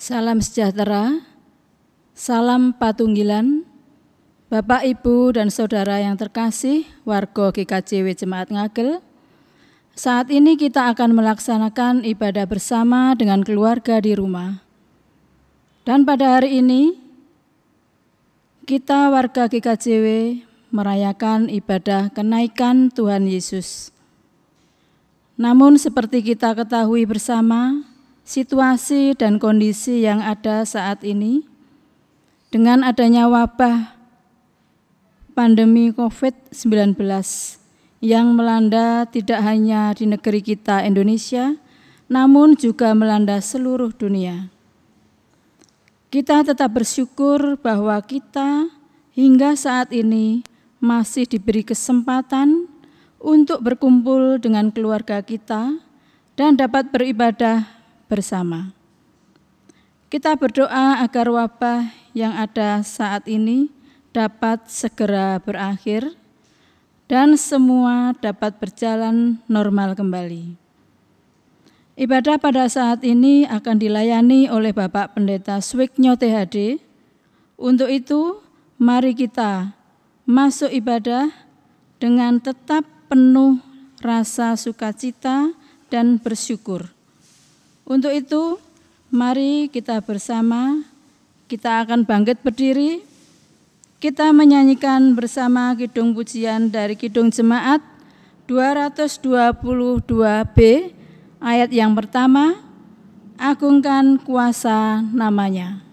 Salam sejahtera, salam patunggilan, Bapak, Ibu, dan Saudara yang terkasih, warga GKJW Jemaat Ngagel. Saat ini kita akan melaksanakan ibadah bersama dengan keluarga di rumah. Dan pada hari ini, kita warga GKJW merayakan ibadah kenaikan Tuhan Yesus. Namun seperti kita ketahui bersama, situasi dan kondisi yang ada saat ini, dengan adanya wabah pandemi COVID-19 yang melanda tidak hanya di negeri kita Indonesia, namun juga melanda seluruh dunia. Kita tetap bersyukur bahwa kita hingga saat ini masih diberi kesempatan untuk berkumpul dengan keluarga kita dan dapat beribadah bersama. Kita berdoa agar wabah yang ada saat ini dapat segera berakhir dan semua dapat berjalan normal kembali. Ibadah pada saat ini akan dilayani oleh Bapak Pendeta Swiknyo THD. Untuk itu, mari kita masuk ibadah dengan tetap penuh rasa sukacita dan bersyukur. Untuk itu, mari kita bersama, kita akan bangkit berdiri, kita menyanyikan bersama kidung pujian dari Kidung Jemaat 222B, ayat yang pertama, agungkan kuasa namanya.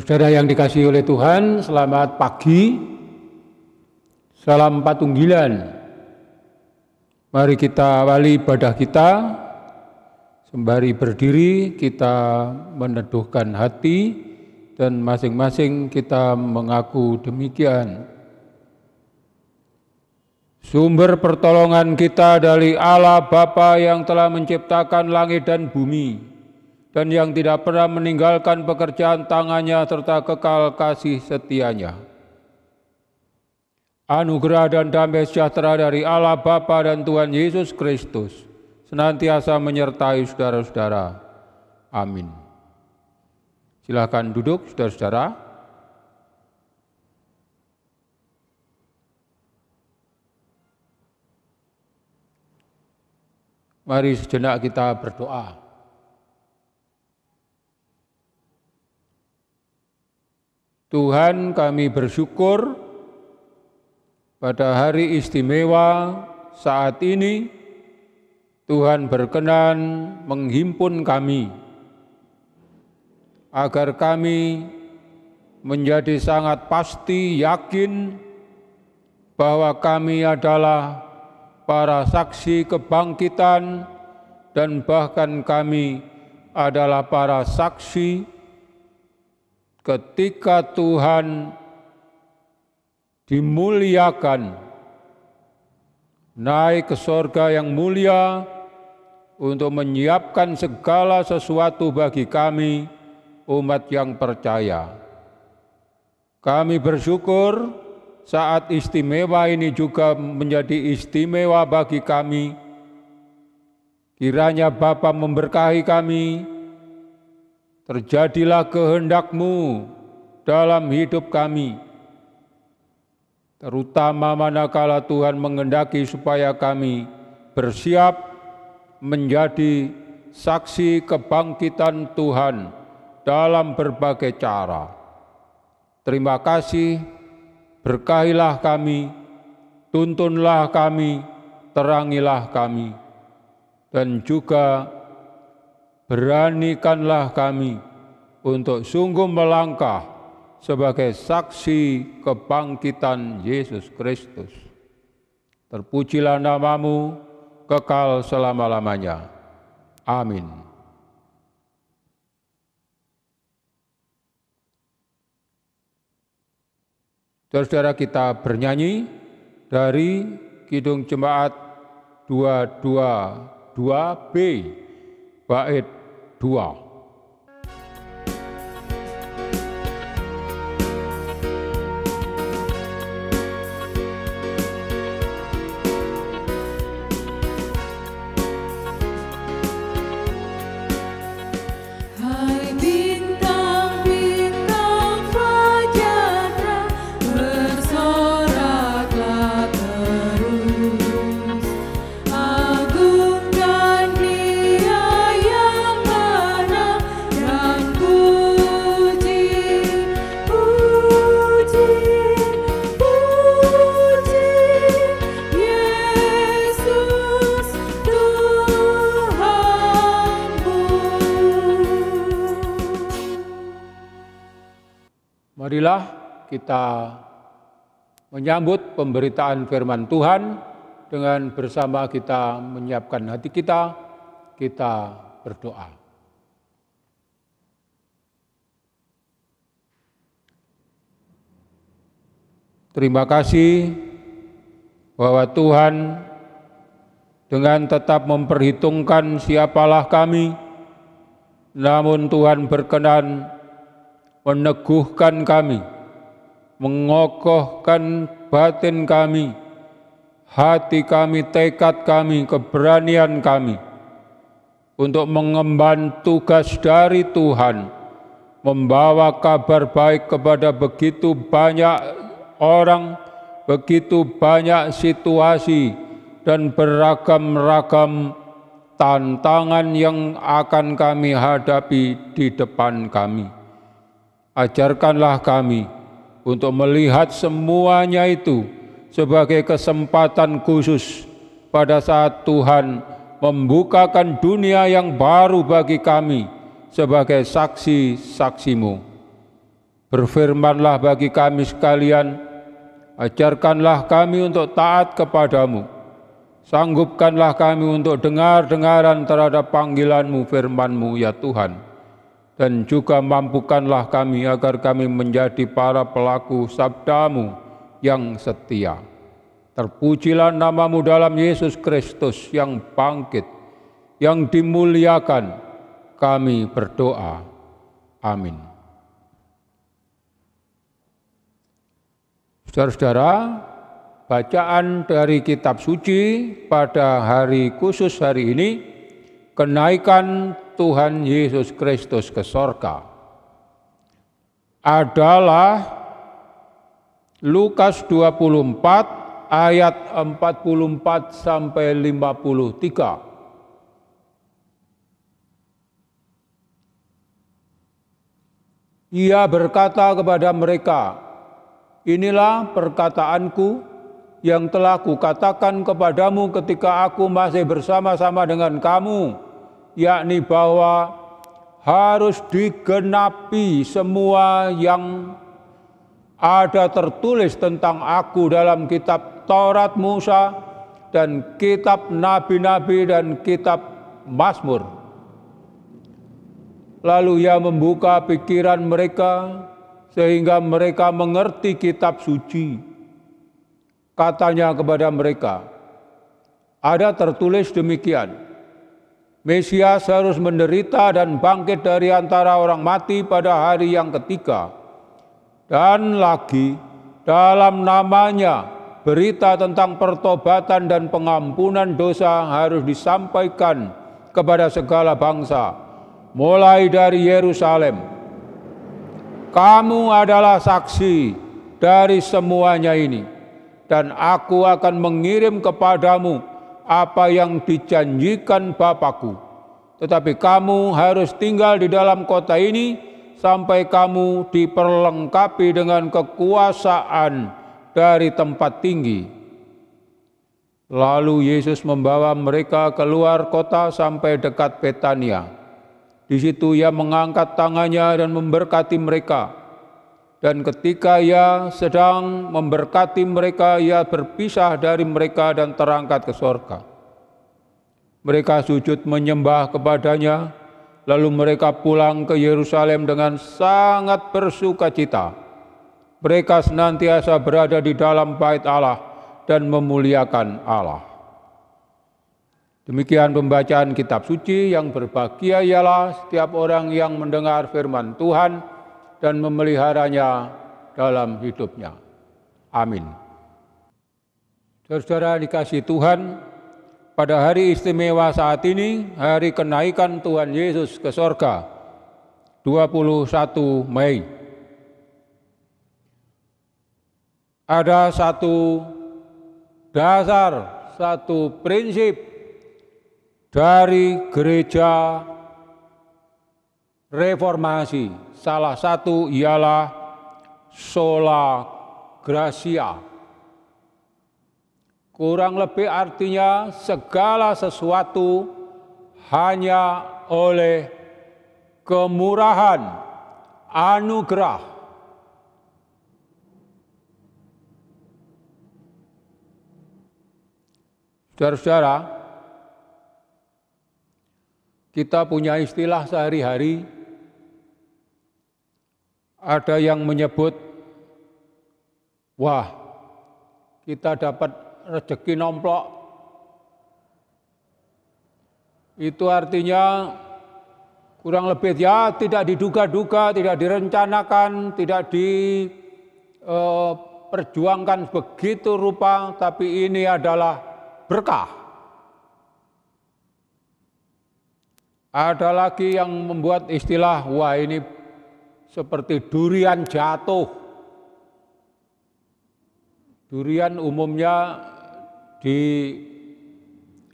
Saudara yang dikasihi oleh Tuhan, selamat pagi, salam patunggilan. Mari kita awali ibadah kita, sembari berdiri kita meneduhkan hati dan masing-masing kita mengaku demikian. Sumber pertolongan kita dari Allah Bapa yang telah menciptakan langit dan bumi, dan yang tidak pernah meninggalkan pekerjaan tangannya serta kekal kasih setianya. Anugerah dan damai sejahtera dari Allah Bapa dan Tuhan Yesus Kristus senantiasa menyertai saudara-saudara. Amin. Silakan duduk, saudara-saudara. Mari sejenak kita berdoa. Tuhan, kami bersyukur pada hari istimewa saat ini Tuhan berkenan menghimpun kami agar kami menjadi sangat pasti yakin bahwa kami adalah para saksi kebangkitan dan bahkan kami adalah para saksi ketika Tuhan dimuliakan, naik ke sorga yang mulia untuk menyiapkan segala sesuatu bagi kami, umat yang percaya. Kami bersyukur saat istimewa ini juga menjadi istimewa bagi kami. Kiranya Bapa memberkahi kami, terjadilah kehendak-Mu dalam hidup kami, terutama manakala Tuhan menghendaki supaya kami bersiap menjadi saksi kebangkitan Tuhan dalam berbagai cara. Terima kasih, berkahilah kami, tuntunlah kami, terangilah kami, dan juga beranikanlah kami untuk sungguh melangkah sebagai saksi kebangkitan Yesus Kristus. Terpujilah nama-Mu kekal selama-lamanya. Amin. Saudara, kita bernyanyi dari Kidung Jemaat 222B, bait 2. Marilah kita menyambut pemberitaan firman Tuhan dengan bersama kita menyiapkan hati kita berdoa. Terima kasih bahwa Tuhan dengan tetap memperhitungkan siapalah kami, namun Tuhan berkenan meneguhkan kami, mengokohkan batin kami, hati kami, tekad kami, keberanian kami untuk mengemban tugas dari Tuhan, membawa kabar baik kepada begitu banyak orang, begitu banyak situasi dan beragam-ragam tantangan yang akan kami hadapi di depan kami. Ajarkanlah kami untuk melihat semuanya itu sebagai kesempatan khusus pada saat Tuhan membukakan dunia yang baru bagi kami sebagai saksi-saksi-Mu. Berfirmanlah bagi kami sekalian, ajarkanlah kami untuk taat kepadamu, sanggupkanlah kami untuk dengar-dengaran terhadap panggilan-Mu, firman-Mu ya Tuhan. Dan juga mampukanlah kami agar kami menjadi para pelaku sabda-Mu yang setia. Terpujilah nama-Mu dalam Yesus Kristus yang bangkit, yang dimuliakan. Kami berdoa. Amin. Saudara-saudara, bacaan dari kitab suci pada hari khusus hari ini, kenaikan Tuhan Yesus Kristus ke sorga, adalah Lukas 24 ayat 44 sampai 53. Ia berkata kepada mereka, inilah perkataanku yang telah kukatakan kepadamu ketika aku masih bersama-sama dengan kamu, yakni bahwa harus digenapi semua yang ada tertulis tentang aku dalam kitab Taurat Musa dan kitab Nabi-Nabi dan kitab Mazmur. Lalu ia membuka pikiran mereka sehingga mereka mengerti kitab suci. Katanya kepada mereka, ada tertulis demikian, Mesias harus menderita dan bangkit dari antara orang mati pada hari yang ketiga. Dan lagi, dalam namanya berita tentang pertobatan dan pengampunan dosa harus disampaikan kepada segala bangsa, mulai dari Yerusalem. Kamu adalah saksi dari semuanya ini, dan aku akan mengirim kepadamu apa yang dijanjikan Bapakku. Tetapi kamu harus tinggal di dalam kota ini sampai kamu diperlengkapi dengan kekuasaan dari tempat tinggi. Lalu Yesus membawa mereka keluar kota sampai dekat Betania. Di situ ia mengangkat tangannya dan memberkati mereka. Dan ketika ia sedang memberkati mereka, ia berpisah dari mereka dan terangkat ke sorga. Mereka sujud menyembah kepadanya, lalu mereka pulang ke Yerusalem dengan sangat bersukacita. Mereka senantiasa berada di dalam bait Allah dan memuliakan Allah. Demikian pembacaan kitab suci. Yang berbahagia ialah setiap orang yang mendengar firman Tuhan dan memeliharanya dalam hidupnya. Amin. Saudara dikasihi Tuhan, pada hari istimewa saat ini, hari kenaikan Tuhan Yesus ke sorga, 21 Mei. Ada satu dasar, satu prinsip dari gereja reformasi. Salah satu ialah sola gratia. Kurang lebih artinya segala sesuatu hanya oleh kemurahan, anugerah. Saudara-saudara, kita punya istilah sehari-hari, ada yang menyebut, wah, kita dapat rezeki nomplok. Itu artinya kurang lebih ya tidak diduga-duga, tidak direncanakan, tidak diperjuangkan begitu rupa, tapi ini adalah berkah. Ada lagi yang membuat istilah, wah ini seperti durian jatuh. Durian umumnya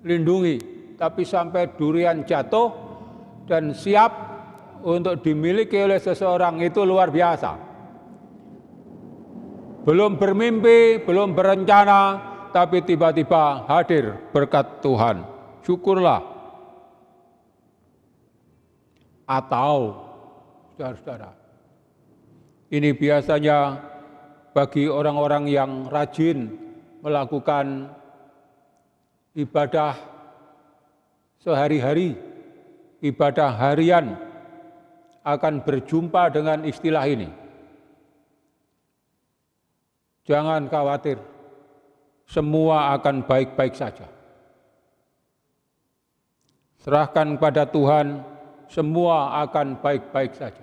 dilindungi, tapi sampai durian jatuh dan siap untuk dimiliki oleh seseorang itu luar biasa. Belum bermimpi, belum berencana, tapi tiba-tiba hadir berkat Tuhan. Syukurlah. Atau, saudara-saudara, ini biasanya bagi orang-orang yang rajin melakukan ibadah sehari-hari, ibadah harian, akan berjumpa dengan istilah ini. Jangan khawatir, semua akan baik-baik saja. Serahkan kepada Tuhan, semua akan baik-baik saja.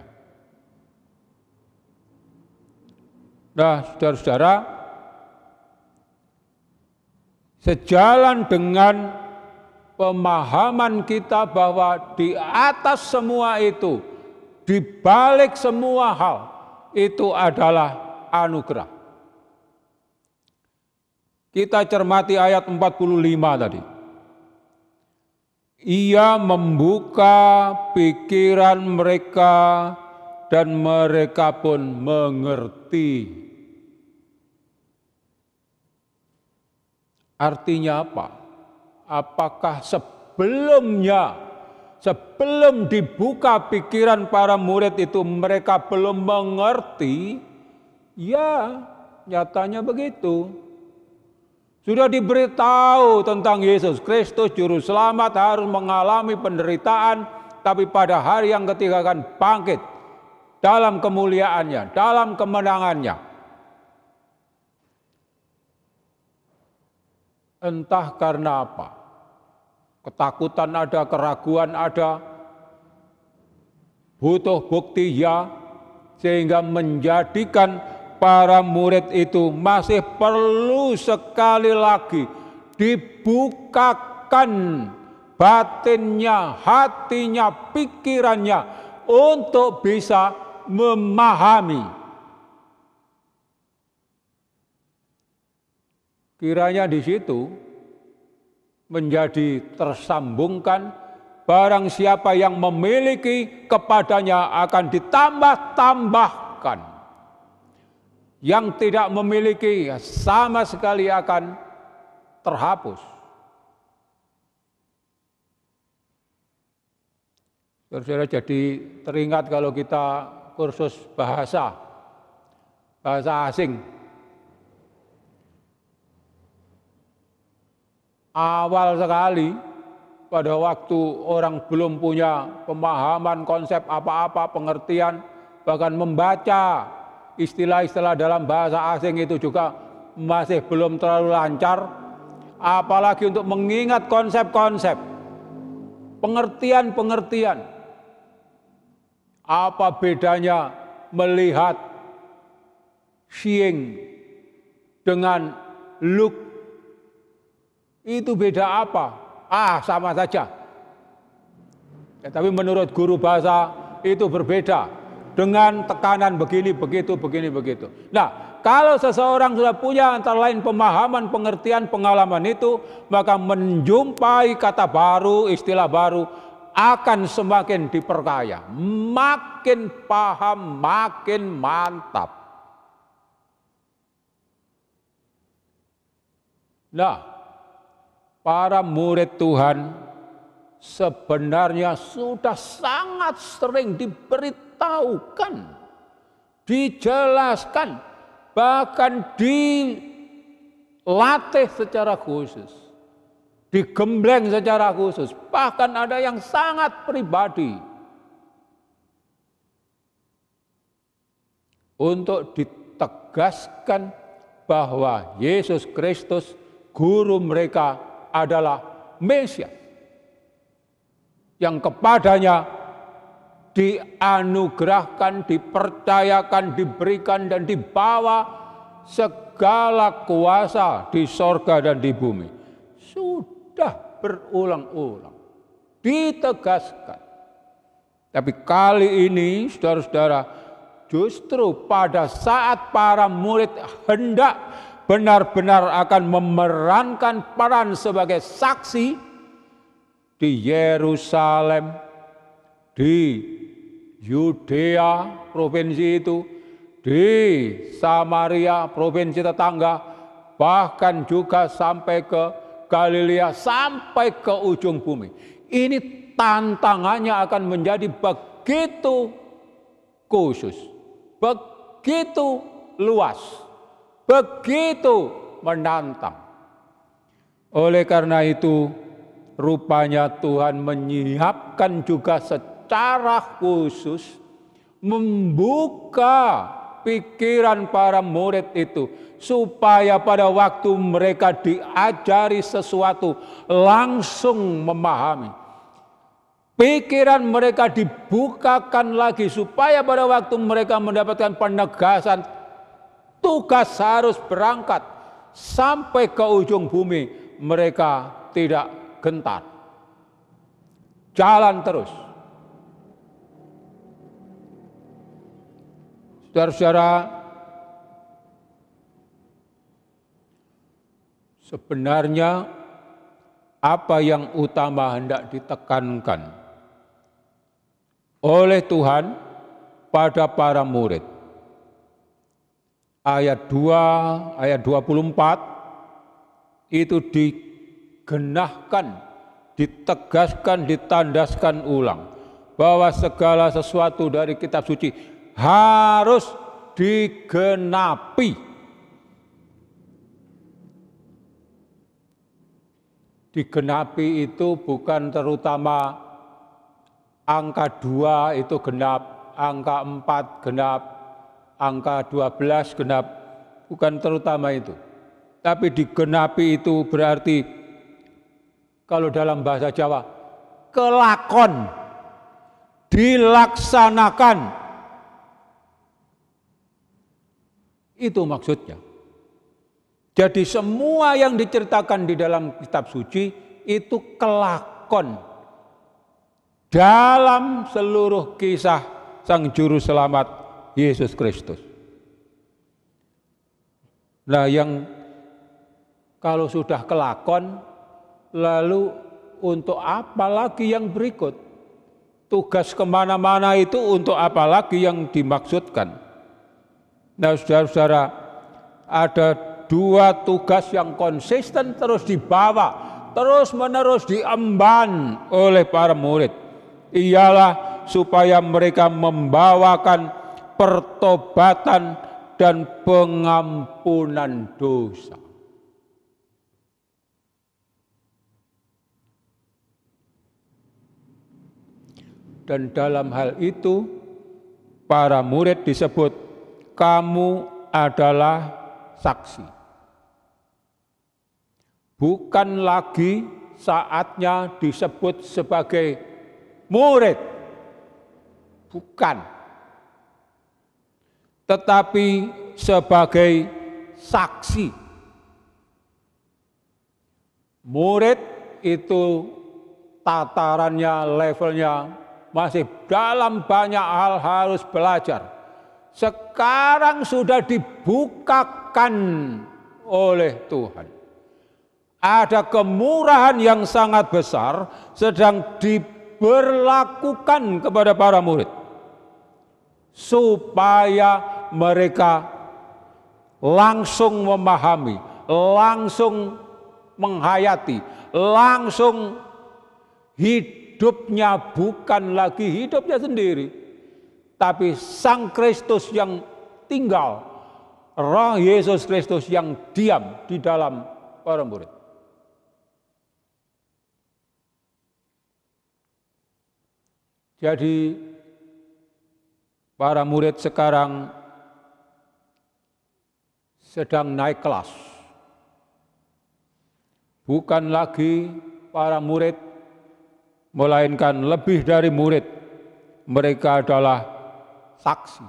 Nah, saudara-saudara, sejalan dengan pemahaman kita bahwa di atas semua itu, di balik semua hal, itu adalah anugerah. Kita cermati ayat 45 tadi. Ia membuka pikiran mereka dan mereka pun mengerti. Artinya apa? Apakah sebelum dibuka pikiran para murid itu mereka belum mengerti? Ya, nyatanya begitu. Sudah diberitahu tentang Yesus Kristus Juru Selamat harus mengalami penderitaan, tapi pada hari yang ketiga akan bangkit dalam kemuliaannya, dalam kemenangannya. Entah karena apa, ketakutan ada, keraguan ada, butuh bukti ya, sehingga menjadikan para murid itu masih perlu sekali lagi dibukakan batinnya, hatinya, pikirannya untuk bisa memahami. Kiranya di situ menjadi tersambungkan, barang siapa yang memiliki kepadanya akan ditambah-tambahkan. Yang tidak memiliki sama sekali akan terhapus. Saudara jadi teringat kalau kita kursus bahasa asing. Awal sekali pada waktu orang belum punya pemahaman konsep apa-apa, pengertian, bahkan membaca istilah-istilah dalam bahasa asing itu juga masih belum terlalu lancar, apalagi untuk mengingat konsep-konsep, pengertian-pengertian. Apa bedanya melihat seeing dengan look? Itu beda apa? Sama saja. Ya, tapi menurut guru bahasa itu berbeda dengan tekanan begini, begitu, begini, begitu. Nah, kalau seseorang sudah punya antara lain pemahaman, pengertian, pengalaman itu, maka menjumpai kata baru, istilah baru akan semakin diperkaya, makin paham, makin mantap. Nah, para murid Tuhan sebenarnya sudah sangat sering diberitahukan, dijelaskan, bahkan dilatih secara khusus, digembleng secara khusus, bahkan ada yang sangat pribadi untuk ditegaskan bahwa Yesus Kristus, guru mereka, adalah Mesias yang kepadanya dianugerahkan, dipercayakan, diberikan dan dibawa segala kuasa di sorga dan di bumi. Sudah berulang-ulang ditegaskan. Tapi kali ini saudara-saudara, justru pada saat para murid hendak benar-benar akan memerankan peran sebagai saksi di Yerusalem, di Yudea provinsi itu, di Samaria provinsi tetangga, bahkan juga sampai ke Galilea, sampai ke ujung bumi. Ini tantangannya akan menjadi begitu khusus, begitu luas, begitu menantang. Oleh karena itu, rupanya Tuhan menyiapkan juga secara khusus, membuka pikiran para murid itu, supaya pada waktu mereka diajari sesuatu langsung memahami. Pikiran mereka dibukakan lagi, supaya pada waktu mereka mendapatkan penegasan, tugas harus berangkat sampai ke ujung bumi, mereka tidak gentar, jalan terus. Saudara-saudara, sebenarnya apa yang utama hendak ditekankan oleh Tuhan pada para murid? Ayat 2, ayat 24 itu digenahkan, ditegaskan, ditandaskan ulang bahwa segala sesuatu dari kitab suci harus digenapi. Digenapi itu bukan terutama angka 2 itu genap, angka 4 genap, angka 12 genap, bukan terutama itu. Tapi digenapi itu berarti, kalau dalam bahasa Jawa, kelakon, dilaksanakan. Itu maksudnya. Jadi semua yang diceritakan di dalam kitab suci itu kelakon dalam seluruh kisah Sang Juru Selamat Yesus Kristus. Nah, yang kalau sudah kelakon, lalu untuk apa lagi yang berikut? Tugas kemana-mana itu untuk apa lagi yang dimaksudkan? Nah, saudara-saudara, ada dua tugas yang konsisten terus dibawa, terus-menerus diemban oleh para murid. ialah supaya mereka membawakan pertobatan dan pengampunan dosa. Dan dalam hal itu, para murid disebut, kamu adalah saksi. Bukan lagi saatnya disebut sebagai murid, bukan, tetapi sebagai saksi. Murid itu tatarannya, levelnya masih dalam banyak hal harus belajar. Sekarang sudah dibukakan oleh Tuhan. Ada kemurahan yang sangat besar sedang diberlakukan kepada para murid, supaya mereka langsung memahami, langsung menghayati, langsung hidupnya bukan lagi hidupnya sendiri, tapi Sang Kristus yang tinggal, Roh Yesus Kristus yang diam di dalam para murid. Jadi para murid sekarang sedang naik kelas. Bukan lagi para murid, melainkan lebih dari murid. Mereka adalah saksi.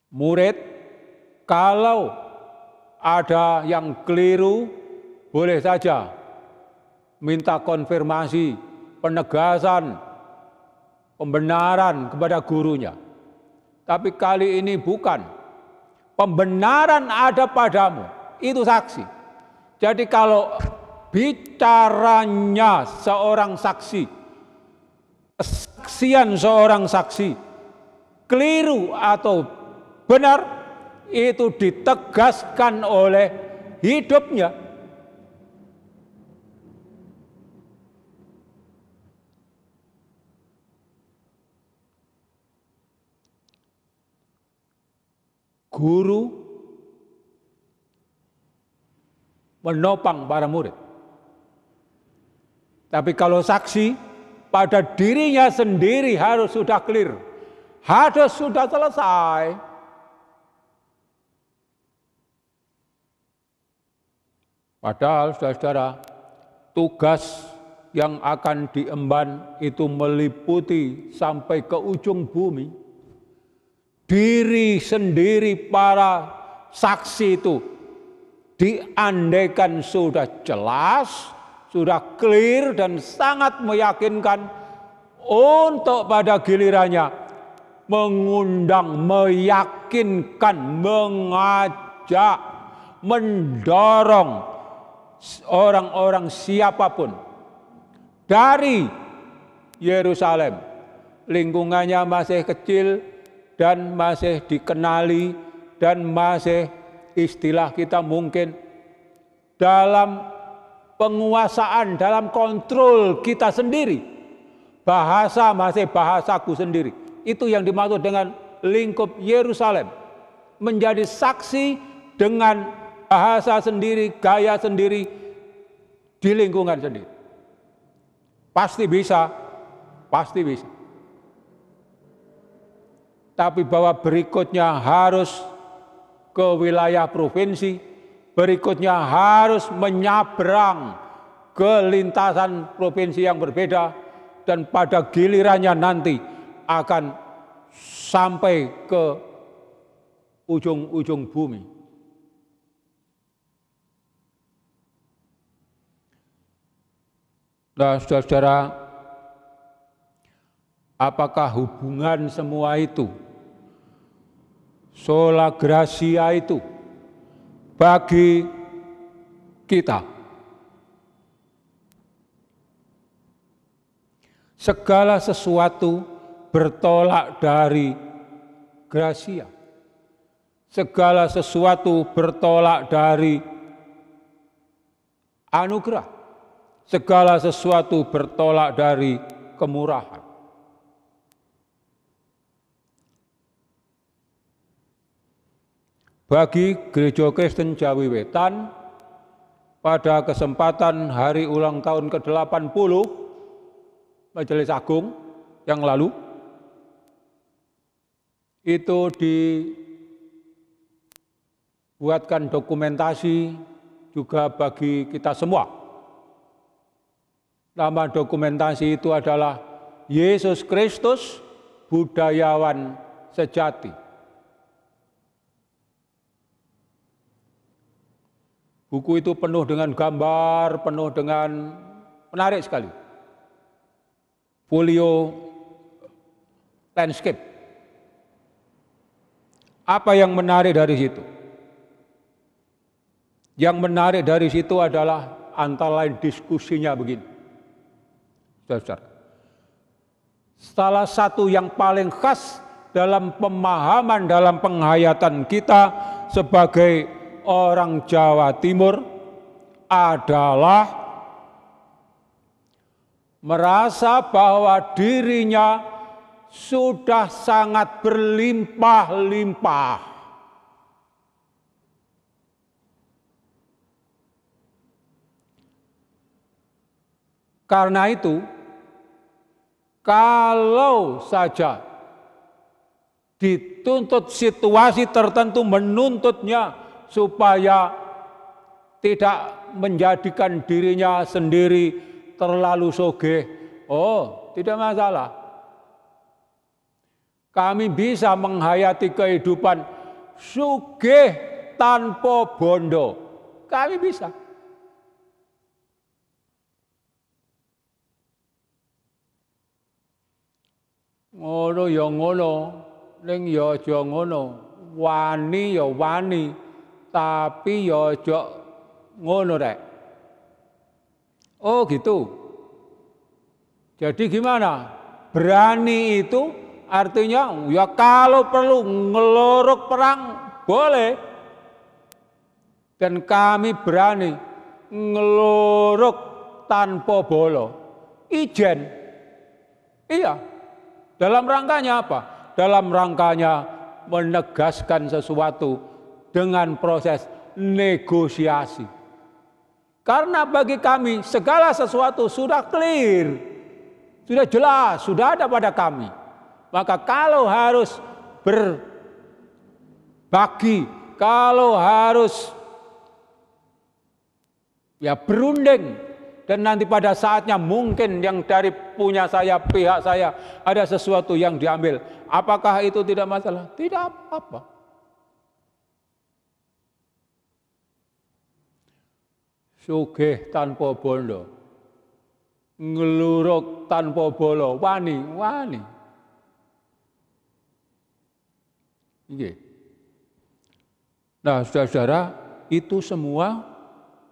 Murid, kalau ada yang keliru, boleh saja minta konfirmasi, penegasan, pembenaran kepada gurunya. Tapi kali ini bukan. Pembenaran ada padamu, itu saksi. Jadi kalau bicaranya seorang saksi, kesaksian seorang saksi, keliru atau benar, itu ditegaskan oleh hidupnya. Guru menopang para murid. Tapi kalau saksi, pada dirinya sendiri harus sudah clear, harus sudah selesai. Padahal saudara-saudara, tugas yang akan diemban itu meliputi sampai ke ujung bumi. Diri sendiri para saksi itu diandaikan sudah jelas, sudah clear dan sangat meyakinkan, untuk pada gilirannya mengundang, meyakinkan, mengajak, mendorong orang-orang siapapun dari Yerusalem, lingkungannya masih kecil dan masih dikenali dan masih istilah kita mungkin dalam penguasaan, dalam kontrol kita sendiri. Bahasa masih bahasaku sendiri. Itu yang dimaksud dengan lingkup Yerusalem. Menjadi saksi dengan bahasa sendiri, gaya sendiri di lingkungan sendiri. Pasti bisa, pasti bisa. Tapi bahwa berikutnya harus ke wilayah provinsi, berikutnya harus menyabrang ke lintasan provinsi yang berbeda, dan pada gilirannya nanti akan sampai ke ujung-ujung bumi. Nah, saudara-saudara, apakah hubungan semua itu, sola gratia itu bagi kita? Segala sesuatu bertolak dari gratia. Segala sesuatu bertolak dari anugerah. segala sesuatu bertolak dari kemurahan. Bagi Gereja Kristen Jawi Wetan, pada kesempatan hari ulang tahun ke-80 Majelis Agung yang lalu, itu dibuatkan dokumentasi juga bagi kita semua. Nama dokumentasi itu adalah Yesus Kristus, Budayawan Sejati. Buku itu penuh dengan gambar, penuh dengan menarik sekali. Folio landscape. Apa yang menarik dari situ? Yang menarik dari situ adalah antara lain diskusinya begini. Saudara, salah satu yang paling khas dalam pemahaman, dalam penghayatan kita sebagai orang Jawa Timur adalah merasa bahwa dirinya sudah sangat berlimpah-limpah. Karena itu, kalau saja dituntut situasi tertentu menuntutnya supaya tidak menjadikan dirinya sendiri terlalu sogeh, oh tidak masalah. Kami bisa menghayati kehidupan sugih tanpa bondo. Kami bisa. Ngono ya ngono, ning ya aja ngono. Wani ya wani. Tapi ya aja ngono rek. Oh gitu. Jadi gimana? Berani itu artinya ya kalau perlu ngelorok perang boleh. Dan kami berani ngelorok tanpa bolo. Ijen. Iya. Dalam rangkanya apa? Dalam rangkanya menegaskan sesuatu dengan proses negosiasi. Karena bagi kami segala sesuatu sudah clear, sudah jelas, sudah ada pada kami. Maka kalau harus berbagi, kalau harus ya berunding, dan nanti pada saatnya mungkin yang dari punya saya, pihak saya ada sesuatu yang diambil, apakah itu tidak masalah? Tidak apa-apa. Sugih tanpa bondo, ngeluruk tanpa bolo, wani. Nah, saudara-saudara, itu semua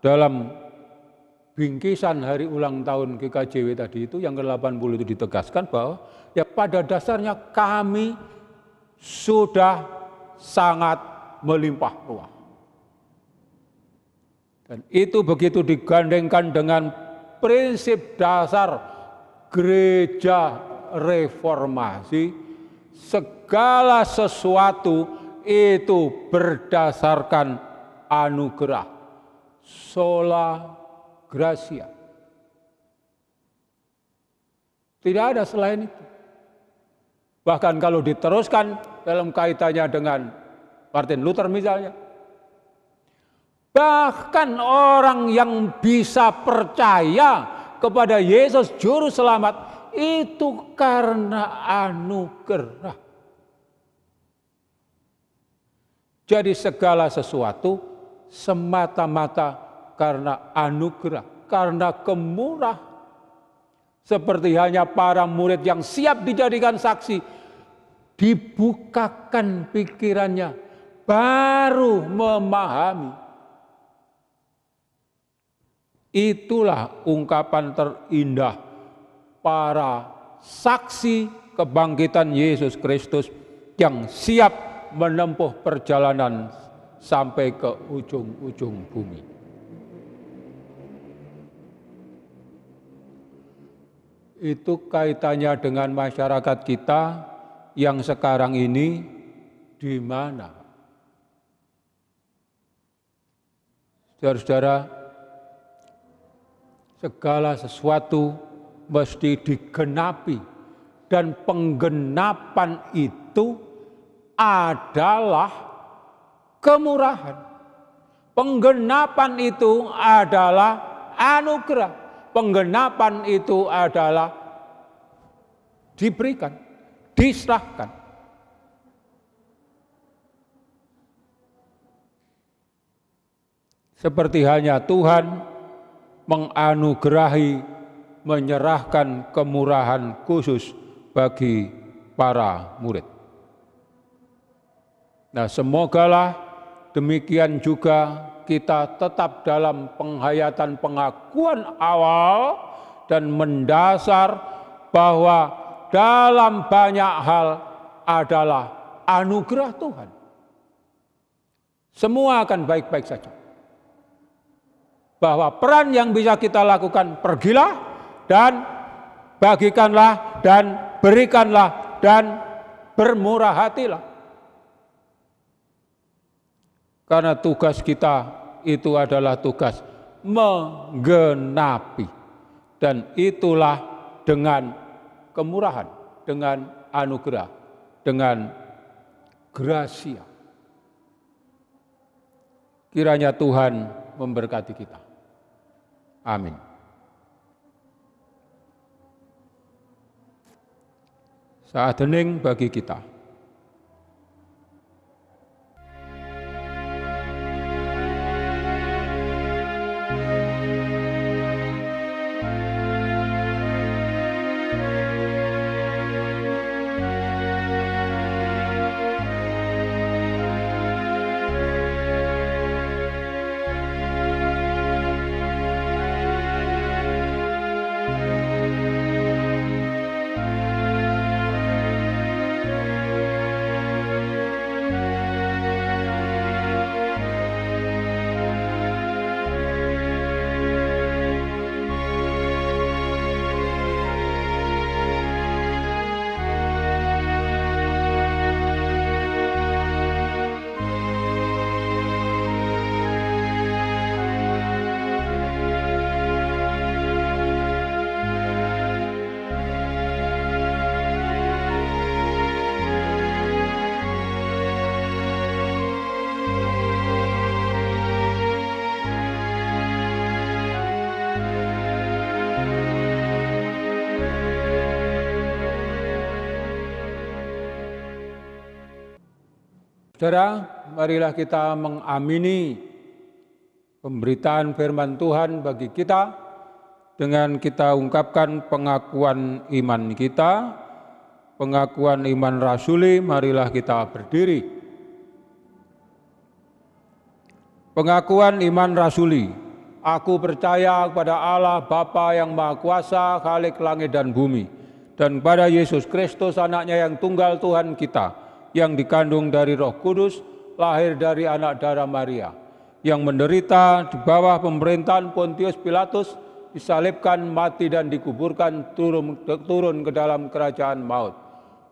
dalam bingkisan hari ulang tahun GKJW tadi itu yang ke-80 itu ditegaskan bahwa ya pada dasarnya kami sudah sangat melimpah ruah. Dan itu begitu digandengkan dengan prinsip dasar gereja reformasi, segala sesuatu itu berdasarkan anugerah, sola gratia. Tidak ada selain itu. Bahkan kalau diteruskan dalam kaitannya dengan Martin Luther misalnya, bahkan orang yang bisa percaya kepada Yesus Juru Selamat itu karena anugerah. Jadi segala sesuatu semata-mata karena anugerah, karena kemurahan. Seperti hanya para murid yang siap dijadikan saksi, dibukakan pikirannya, baru memahami. Itulah ungkapan terindah para saksi kebangkitan Yesus Kristus yang siap menempuh perjalanan sampai ke ujung-ujung bumi. itu kaitannya dengan masyarakat kita yang sekarang ini di mana? Saudara-saudara, segala sesuatu mesti digenapi, dan penggenapan itu adalah kemurahan. Penggenapan itu adalah anugerah. Penggenapan itu adalah diberikan, diserahkan. Seperti halnya Tuhan menganugerahi, menyerahkan kemurahan khusus bagi para murid. Nah, semogalah demikian juga kita tetap dalam penghayatan pengakuan awal dan mendasar bahwa dalam banyak hal adalah anugerah Tuhan. Semua akan baik-baik saja. Bahwa peran yang bisa kita lakukan, pergilah dan bagikanlah dan berikanlah dan bermurah hatilah. Karena tugas kita itu adalah tugas menggenapi. Dan itulah dengan kemurahan, dengan anugerah, dengan gracia. Kiranya Tuhan memberkati kita. Amin. Saat hening bagi kita. Saudara, marilah kita mengamini pemberitaan firman Tuhan bagi kita dengan kita ungkapkan pengakuan iman kita, pengakuan iman rasuli. Marilah kita berdiri. Pengakuan iman rasuli. Aku percaya kepada Allah Bapa yang Maha Kuasa, Khalik langit dan bumi, dan pada Yesus Kristus, Anaknya yang tunggal Tuhan kita, yang dikandung dari Roh Kudus, lahir dari anak darah Maria, yang menderita di bawah pemerintahan Pontius Pilatus, disalibkan, mati dan dikuburkan, turun ke dalam kerajaan maut.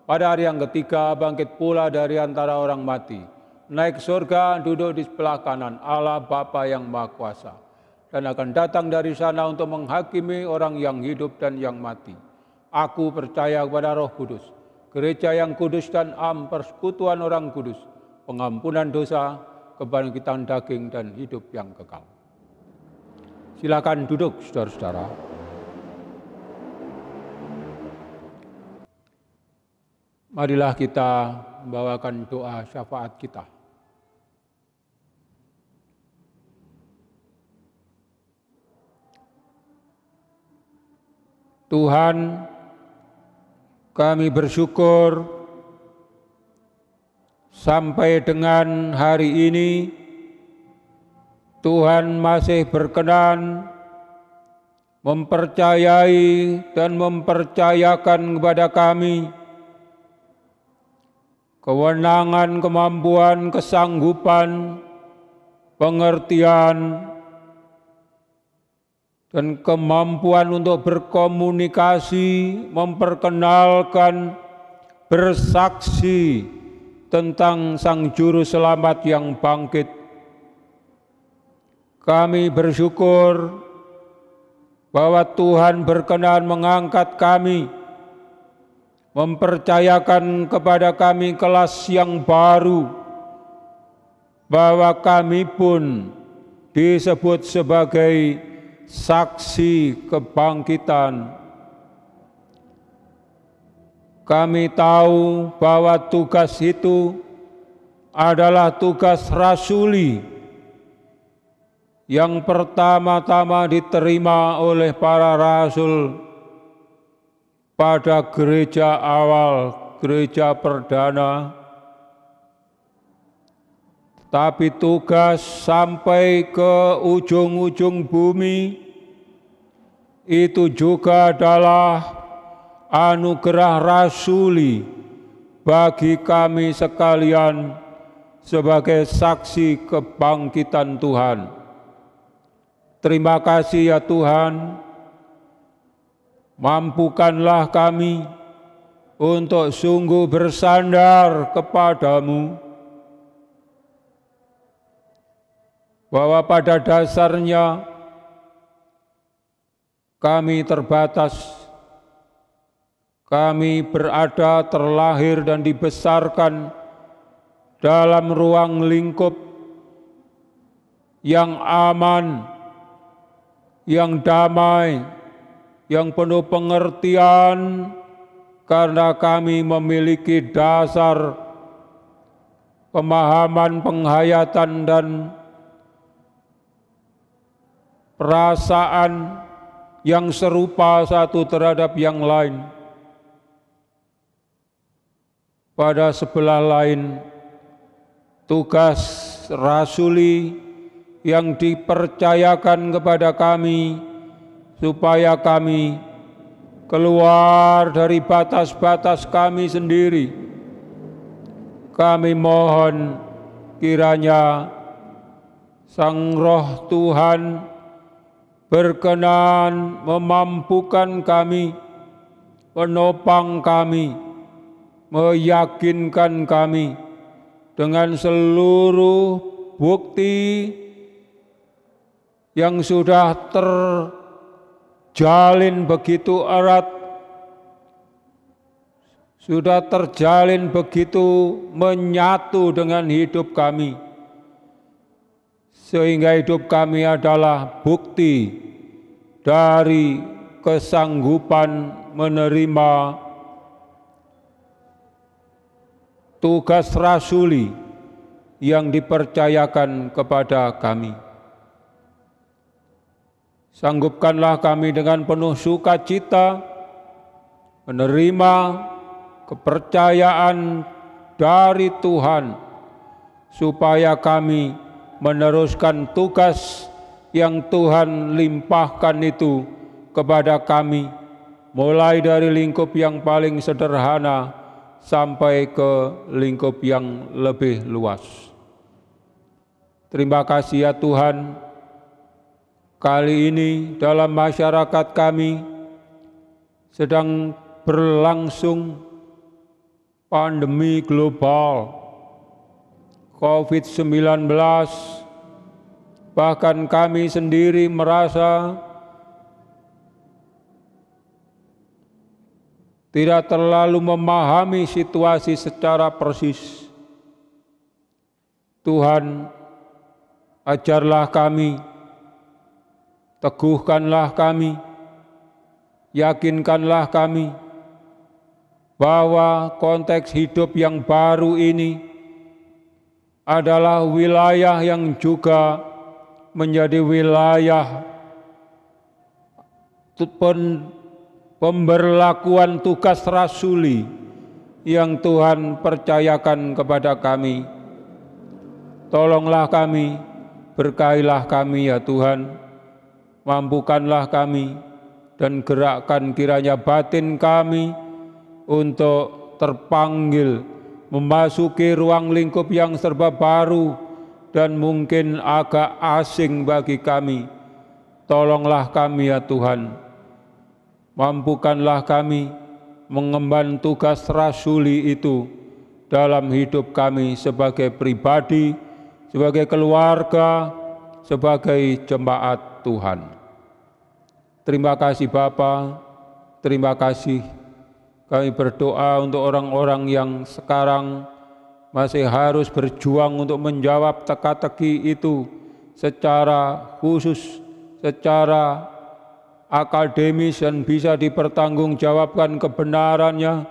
Pada hari yang ketiga bangkit pula dari antara orang mati, naik ke surga, duduk di sebelah kanan Allah Bapa yang Maha Kuasa, dan akan datang dari sana untuk menghakimi orang yang hidup dan yang mati. Aku percaya kepada Roh Kudus, Gereja yang kudus dan am, persekutuan orang kudus, pengampunan dosa, kebangkitan daging dan hidup yang kekal. Silakan duduk, saudara-saudara. Marilah kita membawakan doa syafaat kita. Tuhan, kami bersyukur sampai dengan hari ini Tuhan masih berkenan mempercayai dan mempercayakan kepada kami kewenangan, kemampuan, kesanggupan, pengertian, dan kemampuan untuk berkomunikasi, memperkenalkan, bersaksi tentang Sang Juru Selamat yang bangkit. Kami bersyukur bahwa Tuhan berkenan mengangkat kami, mempercayakan kepada kami kelas yang baru, bahwa kami pun disebut sebagai saksi kebangkitan. Kami tahu bahwa tugas itu adalah tugas rasuli yang pertama-tama diterima oleh para rasul pada gereja awal, gereja perdana. Tapi tugas sampai ke ujung-ujung bumi itu juga adalah anugerah rasuli bagi kami sekalian sebagai saksi kebangkitan Tuhan. Terima kasih ya Tuhan, mampukanlah kami untuk sungguh bersandar kepadamu, bahwa pada dasarnya kami terbatas, kami berada, terlahir dan dibesarkan dalam ruang lingkup yang aman, yang damai, yang penuh pengertian, karena kami memiliki dasar pemahaman, penghayatan, dan perasaan yang serupa satu terhadap yang lain. Pada sebelah lain, tugas rasuli yang dipercayakan kepada kami supaya kami keluar dari batas-batas kami sendiri. Kami mohon kiranya Sang Roh Tuhan berkenan memampukan kami, menopang kami, meyakinkan kami dengan seluruh bukti yang sudah terjalin begitu erat, sudah terjalin begitu menyatu dengan hidup kami, sehingga hidup kami adalah bukti dari kesanggupan menerima tugas rasuli yang dipercayakan kepada kami. Sanggupkanlah kami dengan penuh sukacita menerima kepercayaan dari Tuhan, supaya kami meneruskan tugas yang Tuhan limpahkan itu kepada kami, mulai dari lingkup yang paling sederhana sampai ke lingkup yang lebih luas. Terima kasih ya Tuhan, kali ini dalam masyarakat kami sedang berlangsung pandemi global COVID-19, bahkan kami sendiri merasa tidak terlalu memahami situasi secara persis. Tuhan, ajarlah kami, teguhkanlah kami, yakinkanlah kami bahwa konteks hidup yang baru ini adalah wilayah yang juga menjadi wilayah pemberlakuan tugas rasuli yang Tuhan percayakan kepada kami. Tolonglah kami, berkahilah kami ya Tuhan, mampukanlah kami, dan gerakkan kiranya batin kami untuk terpanggil memasuki ruang lingkup yang serba baru dan mungkin agak asing bagi kami, Tolonglah kami ya Tuhan, mampukanlah kami mengemban tugas rasuli itu dalam hidup kami sebagai pribadi, sebagai keluarga, sebagai jemaat Tuhan. Terima kasih Bapa, terima kasih. Kami berdoa untuk orang-orang yang sekarang masih harus berjuang untuk menjawab teka-teki itu secara khusus, secara akademis dan bisa dipertanggungjawabkan kebenarannya.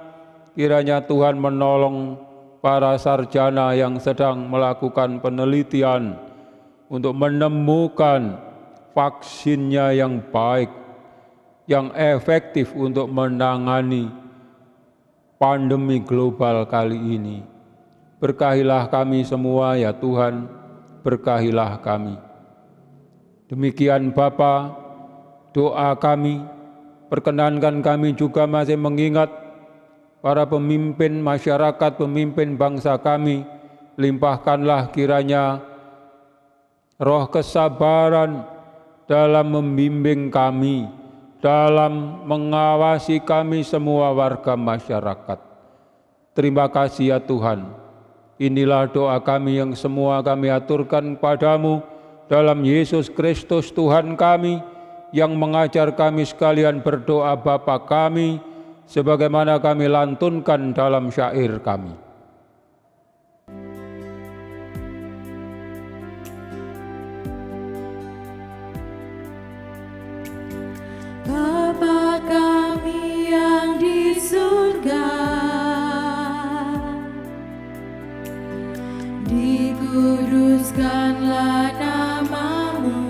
Kiranya Tuhan menolong para sarjana yang sedang melakukan penelitian untuk menemukan vaksinnya yang baik, yang efektif untuk menangani pandemi global kali ini. Berkahilah kami semua ya Tuhan, berkahilah kami. Demikian Bapa, doa kami, perkenankan kami juga masih mengingat para pemimpin masyarakat, pemimpin bangsa kami. Limpahkanlah kiranya roh kesabaran dalam membimbing kami, dalam mengawasi kami semua warga masyarakat. Terima kasih ya Tuhan. Inilah doa kami yang semua kami aturkan padamu dalam Yesus Kristus Tuhan kami, yang mengajar kami sekalian berdoa Bapa kami, sebagaimana kami lantunkan dalam syair kami. Bapa kami yang di surga, dikuduskanlah nama-Mu,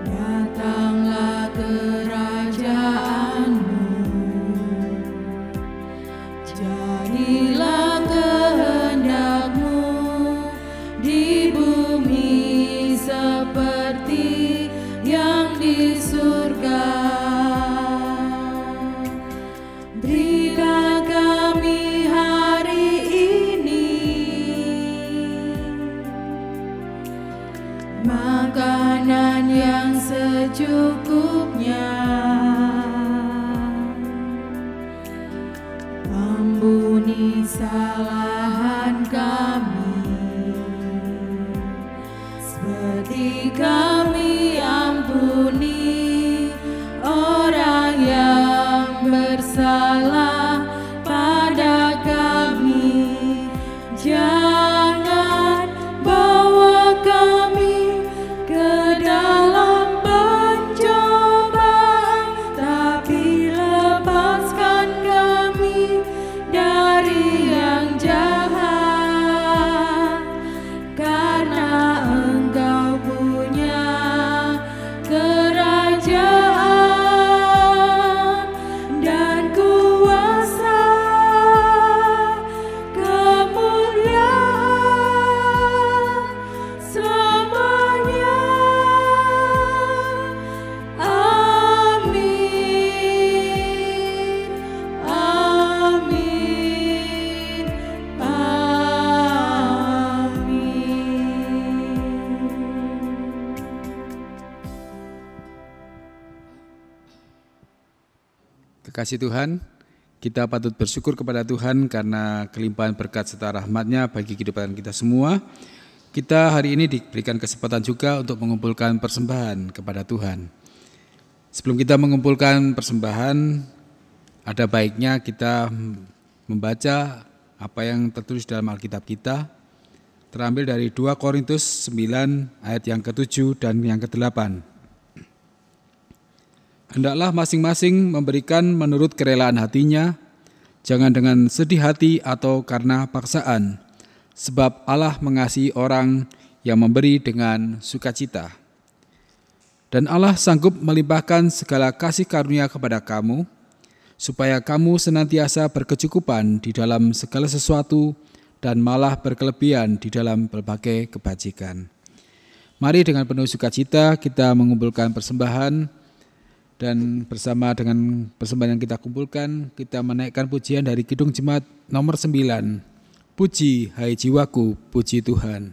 datanglah kerajaan-Mu, jadilah kehendak-Mu di bumi seperti yang di surga. Berikan kami hari ini makanan yang secukupnya, ampuni kesalahan kami seperti kami ampuni orang yang bersalah pada kami. Jangan bawa kami ke dalam pencobaan, tapi lepaskan kami dari yang jahat, karena Engkau punya kerajaan dan kuasa, kemuliaan selamanya. Amin, amin, amin. Kekasih Tuhan, kita patut bersyukur kepada Tuhan karena kelimpahan berkat serta rahmat-Nya bagi kehidupan kita semua. Kita hari ini diberikan kesempatan juga untuk mengumpulkan persembahan kepada Tuhan. Sebelum kita mengumpulkan persembahan, ada baiknya kita membaca apa yang tertulis dalam Alkitab kita, terambil dari 2 Korintus 9 ayat yang ke-7 dan yang ke-8. Hendaklah masing-masing memberikan menurut kerelaan hatinya, jangan dengan sedih hati atau karena paksaan, sebab Allah mengasihi orang yang memberi dengan sukacita. Dan Allah sanggup melimpahkan segala kasih karunia kepada kamu, supaya kamu senantiasa berkecukupan di dalam segala sesuatu dan malah berkelebihan di dalam berbagai kebajikan. Mari dengan penuh sukacita kita mengumpulkan persembahan, dan bersama dengan persembahan yang kita kumpulkan, kita menaikkan pujian dari Kidung Jemaat nomor 9. Puji, hai jiwaku, puji Tuhan.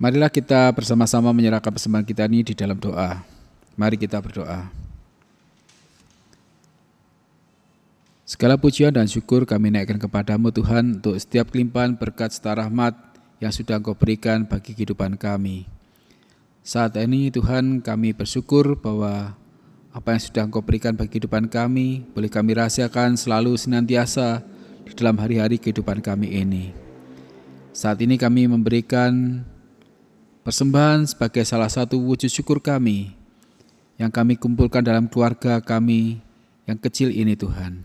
Marilah kita bersama-sama menyerahkan persembahan kita ini di dalam doa. Mari kita berdoa. Segala pujian dan syukur kami naikkan kepadamu Tuhan untuk setiap kelimpahan berkat serta rahmat yang sudah Engkau berikan bagi kehidupan kami. Saat ini Tuhan kami bersyukur bahwa apa yang sudah Engkau berikan bagi kehidupan kami boleh kami rahasiakan selalu senantiasa di dalam hari-hari kehidupan kami ini. Saat ini kami memberikan persembahan sebagai salah satu wujud syukur kami yang kami kumpulkan dalam keluarga kami yang kecil ini Tuhan.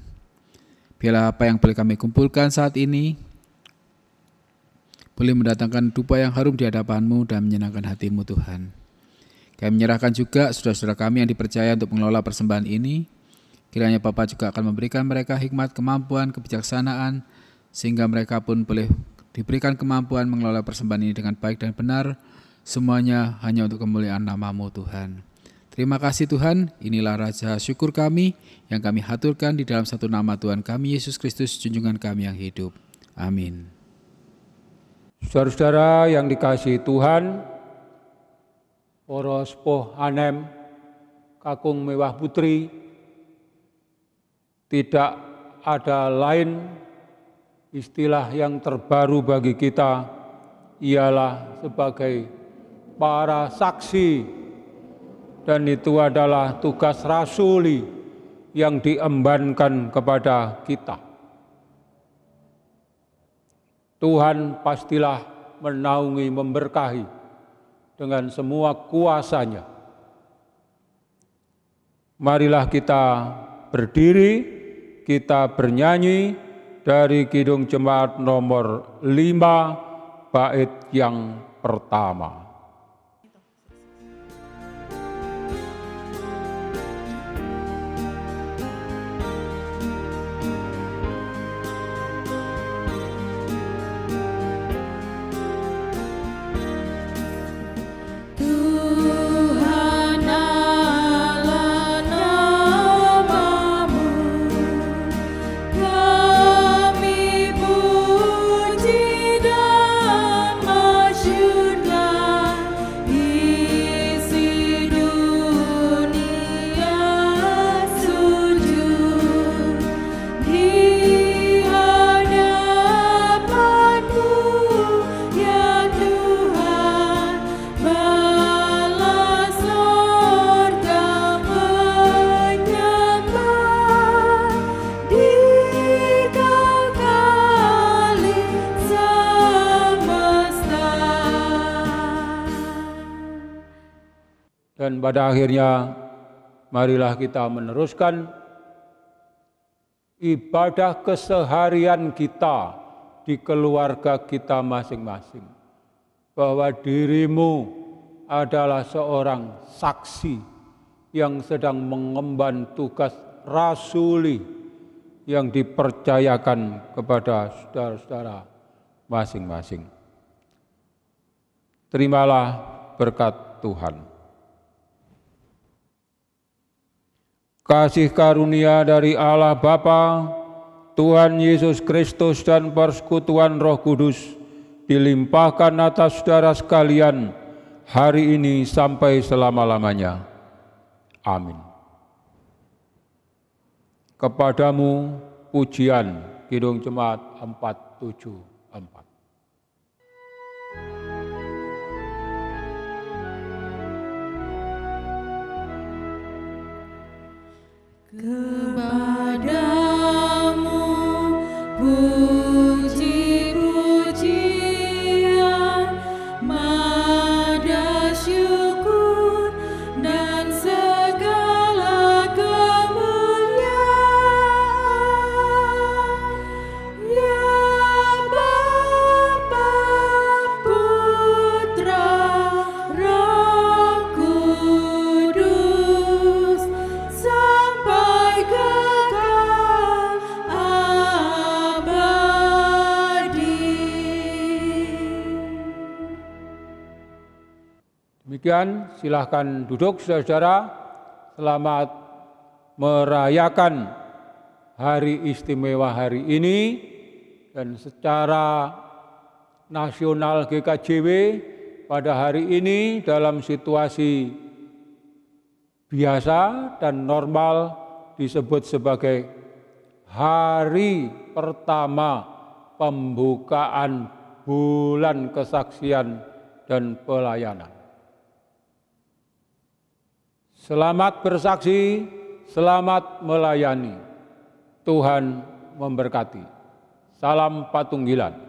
Biarlah apa yang boleh kami kumpulkan saat ini boleh mendatangkan dupa yang harum di hadapan-Mu dan menyenangkan hati-Mu Tuhan. Kami menyerahkan juga saudara-saudara kami yang dipercaya untuk mengelola persembahan ini. Kiranya Bapa juga akan memberikan mereka hikmat, kemampuan, kebijaksanaan sehingga mereka pun boleh diberikan kemampuan mengelola persembahan ini dengan baik dan benar. Semuanya hanya untuk kemuliaan nama-Mu Tuhan. Terima kasih Tuhan, inilah raja syukur kami yang kami haturkan di dalam satu nama Tuhan kami, Yesus Kristus, junjungan kami yang hidup. Amin. Saudara-saudara yang dikasihi Tuhan, para sepuh anem, kakung mewah putri, tidak ada lain istilah yang terbaru bagi kita ialah sebagai para saksi, dan itu adalah tugas rasuli yang diembankan kepada kita. Tuhan pastilah menaungi, memberkahi dengan semua kuasa-Nya. Marilah kita berdiri, kita bernyanyi dari Kidung Jemaat nomor 5, bait yang pertama. Dan pada akhirnya, marilah kita meneruskan ibadah keseharian kita di keluarga kita masing-masing. Bahwa dirimu adalah seorang saksi yang sedang mengemban tugas rasuli yang dipercayakan kepada saudara-saudara masing-masing. Terimalah berkat Tuhan. Kasih karunia dari Allah Bapa, Tuhan Yesus Kristus dan persekutuan Roh Kudus dilimpahkan atas saudara sekalian hari ini sampai selama-lamanya. Amin. Kepadamu pujian, Kidung Jemaat 474. Kepadamu puji-pujian, mada syukur dan segala kemuliaan, ya Bapa, Putra, Roh Kudus, sampai kekal abadi. Demikian, silahkan duduk saudara-saudara. Selamat merayakan hari istimewa hari ini. Dan secara nasional GKJW, pada hari ini dalam situasi biasa dan normal disebut sebagai hari pertama pembukaan bulan kesaksian dan pelayanan. Selamat bersaksi, selamat melayani. Tuhan memberkati. Salam Patunggilan.